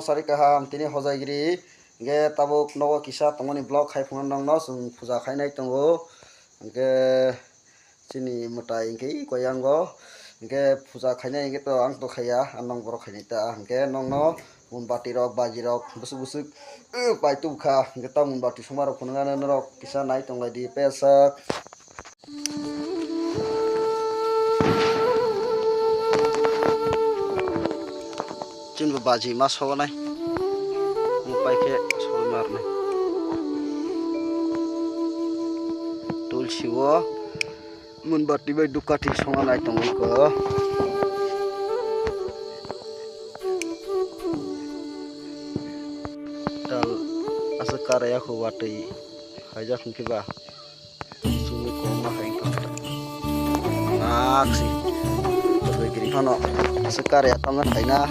sari kaham tini hojaigiri ge tabuk nogo kisa tongoni blog khaifung nangno sung puja khainai tongo ge chini mutai ge koyango ge puja khainai ge to ang to khaya anong borok khainai ta ge nongno munbati rok baji rok busuk busuk paitu kha ge ta munbati sumarok phunungana rok kisa nai tonglai di pesak chin baji mas ho nai mupai ke sol mar nai tulsi wo munbati bai dukati songa nai tongai ko dal asa karya ko watai haja khunki ba sumi ko ma hain ko aksi to giri hono asa karya tamna thaina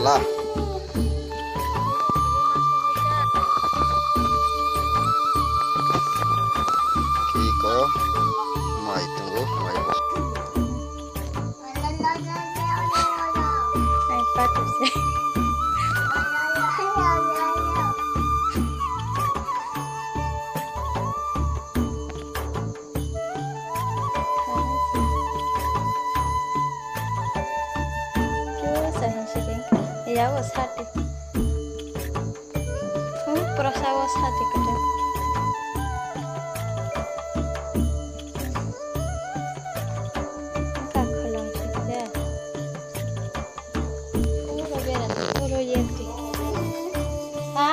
lah kiko mai tunggu mai bos ai patu se ya was hati perasa was hati kerja tak kolong saja beres proyek ha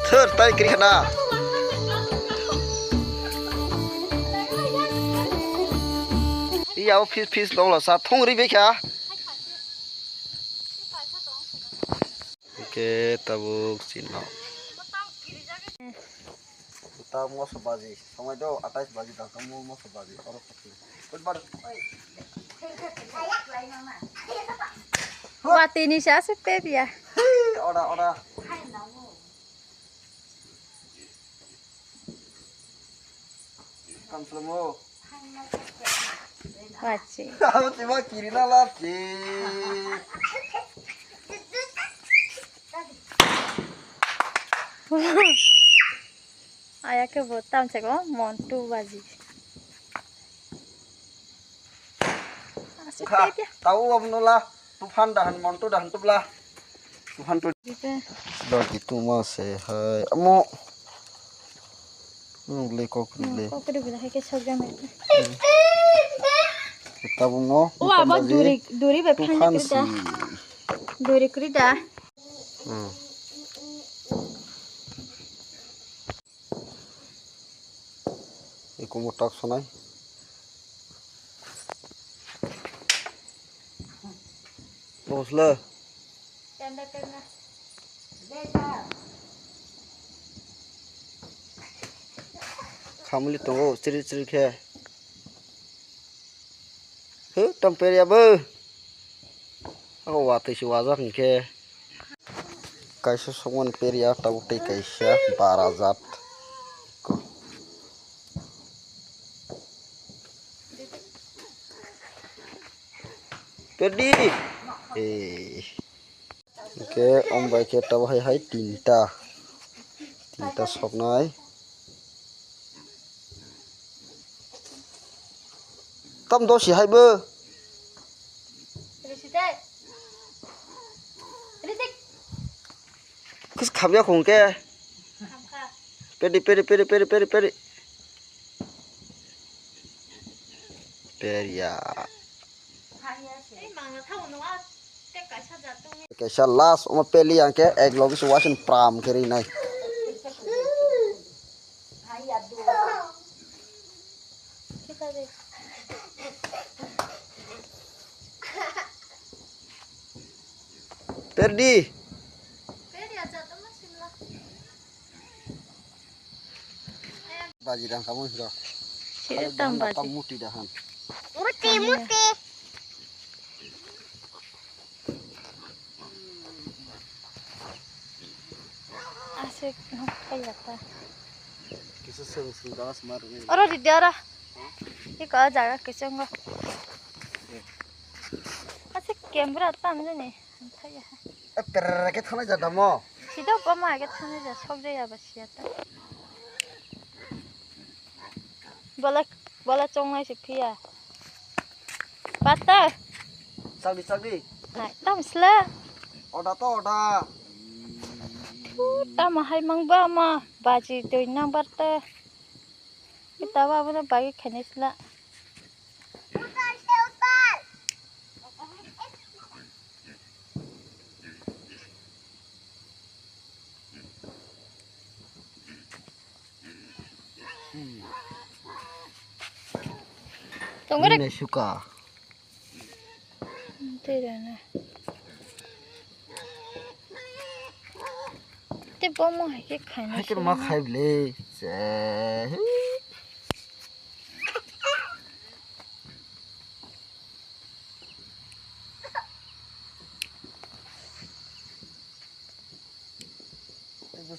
thur tai kiri khana iya fish dong la sa thong ri be kha oke tabuk sino ta mo so baji সময় দাও 28 বাজি দাও তো mo so baji oro khati budbar wati ni sa sepe ya ora ora kan selemo waci aku cuma kiri lagi ayah ke botam ceko montu baji asik ya tahu om nula tufan dahan montu dahan tublah tufan tu dah gitu mas hai amo le kok le kok udah bilang kayak seragam itu kita bungo wah buat duri bepan kerja duri kerja Iku motak sonai. Bosle. Tenda tenda. Kamuli tongo ciri ke. Temper ya be. Aku wati si wajak ke. Kaisa songon peria tahu te kaisa barazat. Perdi. Oke, om baik kita hai tinta. Tinta sok nai. Tam do si hai be. Kus khabya khong ke. Perdi. Peria. Kaisa last om peli angke ek logis wasin pram keri nai. Perdi. Baji dah kamu sudah. Sini tambah. Muti dahan. Muti. Asik kayak apa? Kisah seng gas maru ni. Orang di daerah. Ini kau jaga kisah enggak? Asik kamera tam je nih. Perke thana jada mo. Sida apa mah kita sana je sok je ya basi ata. Bola cong sih pia. Patah. Sagdi. Nah, tam sela. Oda to oda. Tam hai mang ba ma baji tu nang barta. Kita bawa na bagi khanis la. Tunggu deh. Ini suka. Tidak na. Te bomo hai ke khanis. Hai ke ma khai ble. Se.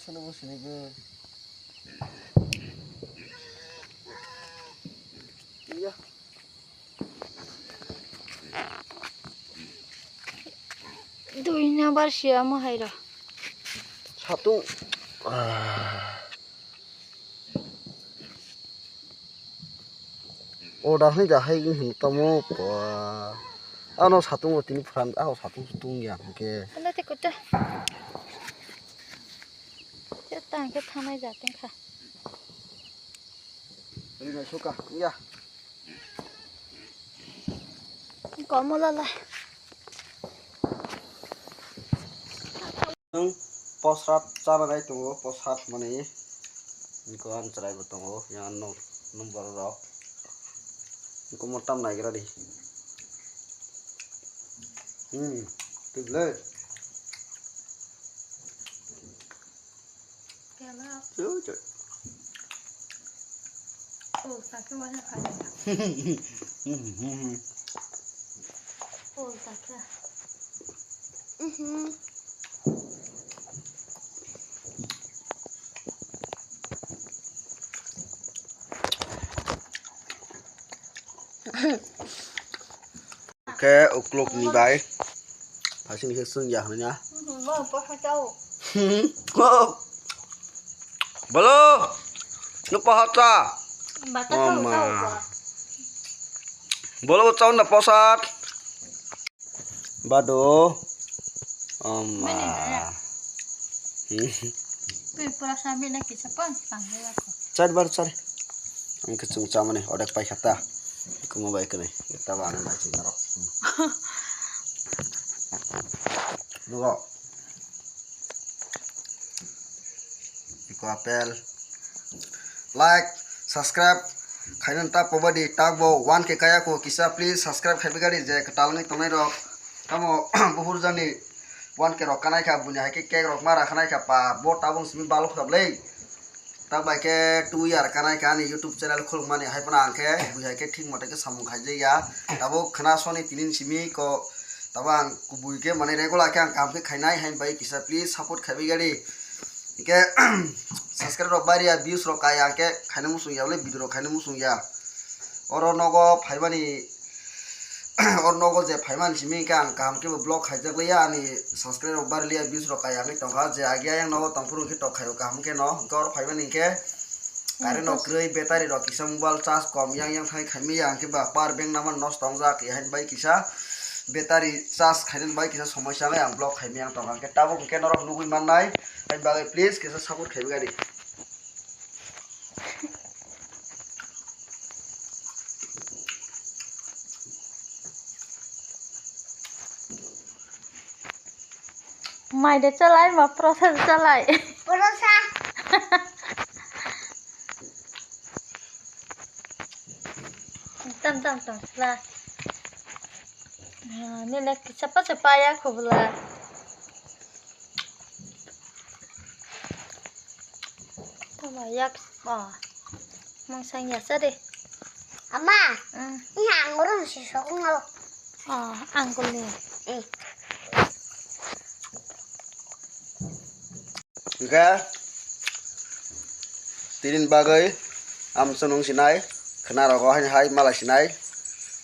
Bosni be. Iya. Duina bar siamo hai ra. Satu. Oda ni dah hai ni tamu ko. Ano satu mo tini front satu tung ya ke. Anda te kuta. Kita ke thana jate kha. Ini suka. Iya. Komola la. Posrat cara nai tunggu posrat mani. Iku an cerai betunggu yang nomor roh. Iku motam naik kira di. Tiglet. Cucu. Oh, sakit mana kaya? Oh, sakit. Oke, ukluk ni baik. Pasti ni sesung ya nya. Mau apa tahu? Balo. Lupa hata. Bata tahu tahu ba. Bolo tahu na posat. Bado. Oma. Pura sambil nak kisah pun panggil aku. Cari. Ang kecung sama nih, odak pai kata. Iku mau baik nih. Kita bana baca naro. Dua. Iku apel. Like, subscribe, khainan ta pobadi tagbo 1k kaya ko kisa please subscribe khaibe gari je talngi tongnai rok tamo buhur jani 1k rok kanai kha bunya haike kek rok mara khanai kha pa bo tabung simi balok khablei ta bai ke 2 year kanai ka ni youtube channel khulmani haipana angke buya ke thik mate ke samung khaije ya tabo khana soni tinin simi ko tabang kubui ke mane regular ke ang kam ke khainai hain bai kisa please support khaibe gari ke subscribe rok bari ya views rok kaya ke khaina musung ya le video rok khaina musung ya oro nogo phaibani or nogo je phaiman simi ke ang kam ke blog khaijak le ya ani subscribe rok bari ya views rok kaya ke tongkha je agya yang nogo tongpuru ke tok khayo kam ke no gor phaibani ke kare no krei battery rok kisa mobile charge kom yang thai khaimi yang ke ba power bank naman nos tongja ke hain bai kisa battery charge khainen bai kisa samasya le ang blog khaimi yang tongkha ke tabo ke norok nugui mannai ai bagai please kisa support khaibe gari Mai để chalai mà process chalai. Process. Tam lah. Ni nak cepat ya kubla. Tabayak. Mang sang ya deh. Ama. Ini anggur sih sok ngalo. Anggur ni. Juga tinin bagai am senung sinai kena roko hai malah sinai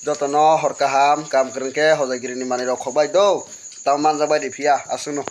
jotono hor kaham kam kerengke hojagiri ni mani rok khobai do taman jabai di pia asuno